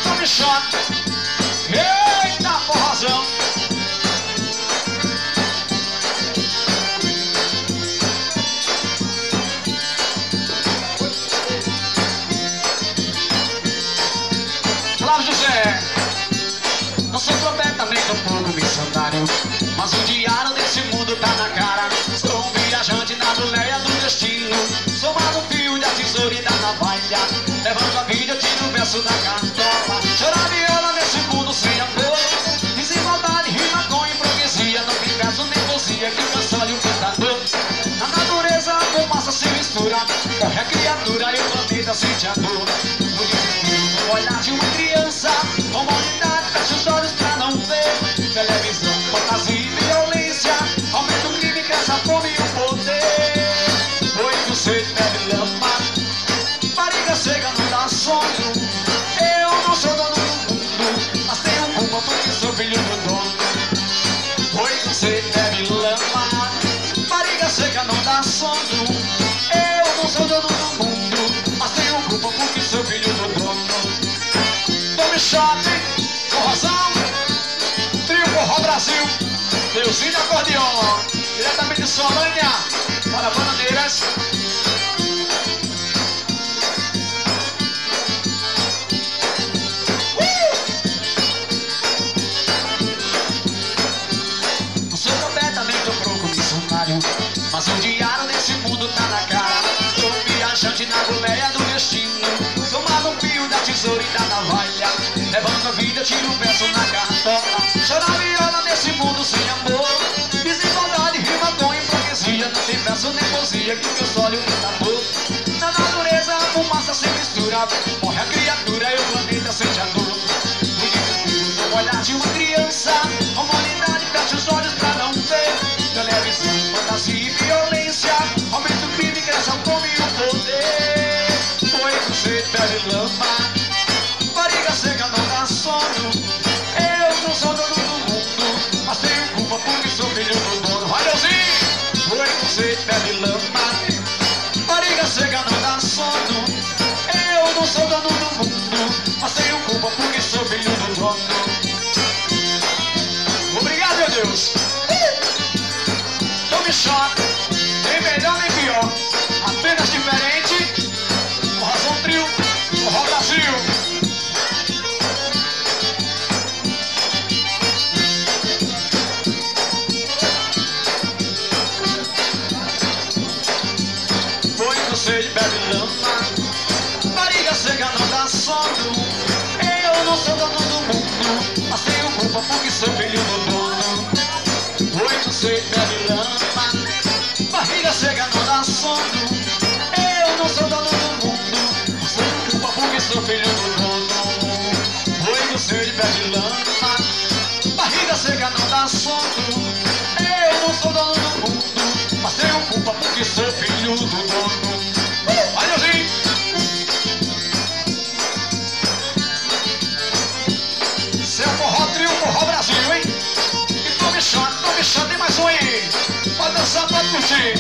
tome shot. Eita, forrozão. Flávio José, não sou profeta nem tampouco missionário, mas o diário desse mundo tá na cara. Sou um viajante na boleia do destino, sou mais um fio da tesoura e da navalha, levando a vida, eu tiro o verso da cartola. Chorar viola nesse mundo sem amor, desigualdade rima com hipocrisia, não tem verso nem poesia que console o cantador. Na natureza a fumaça se mistura, morre a criatura e o planeta sente a dor. No desespero, no olhar de uma criança, a humanidade fecha os olhos pra não ver. Televisão, fantasia e violência, aumenta o crime, cresce a fome e o poder. Foi que você bebe lama, barriga seca não dá sono. Eu não sou dono do mundo, mas tenho culpa porque sou filho do dono. Foi que você bebe lama, barriga seca não dá sono. Eu não sou dono do mundo, mas tenho culpa porque sou filho do dono. Tome shopping, forrozão, trio Forró Brasil, Deusinho Acordeon, diretamente de Solânia, para Bananeiras. Não sou profeta nem tô pro missionário, mas o diário desse mundo tá na cara. Sou um viajante na boleia do destino, sou mais um fio da tesoura e da navalha, levando a vida, tiro o verso na cartola. Chorar viola nesse mundo sem amor, desigualdade rima com hipocrisia, não tem verso nem poesia que console o cantador. Na natureza a fumaça se mistura, morre a criatura e o planeta sente a dor. No desespero, no olhar de uma criança, a humanidade fecha os olhos pra não ver. Televisão, fantasia e violência, aumenta o crime, cresce a fome e o poder. Foi que você bebe lama, barriga seca não dá sono. Eu não sou dono do mundo, mas tenho culpa porque sou filho do dono. Vai, Deusinho! Foi que você bebe lama, barriga seca não dá sono. Eu não sou dono do mundo, mas tenho culpa porque sou filho do dono. Obrigado, meu Deus! Tome shot, nem melhor nem pior, apenas diferente. Forrozão trio, Forró Brasil. Foi que você bebe lama, barriga seca não dá sono. Eu não sou dono do mundo, mas tenho culpa porque sou filho do dono. Foi que você bebe lama, barriga seca não dá sono. Eu não sou dono do mundo, mas tenho culpa porque sou filho do dono. Foi que você bebe lama, barriga seca não dá sono. Eu não sou dono do mundo, mas tenho culpa porque sou filho do dono. Vai, Deusinho! Seu Forró Trio, Forró Brasil, hein? E tome shot, tem mais um aí. Pode dançar, pode curtir.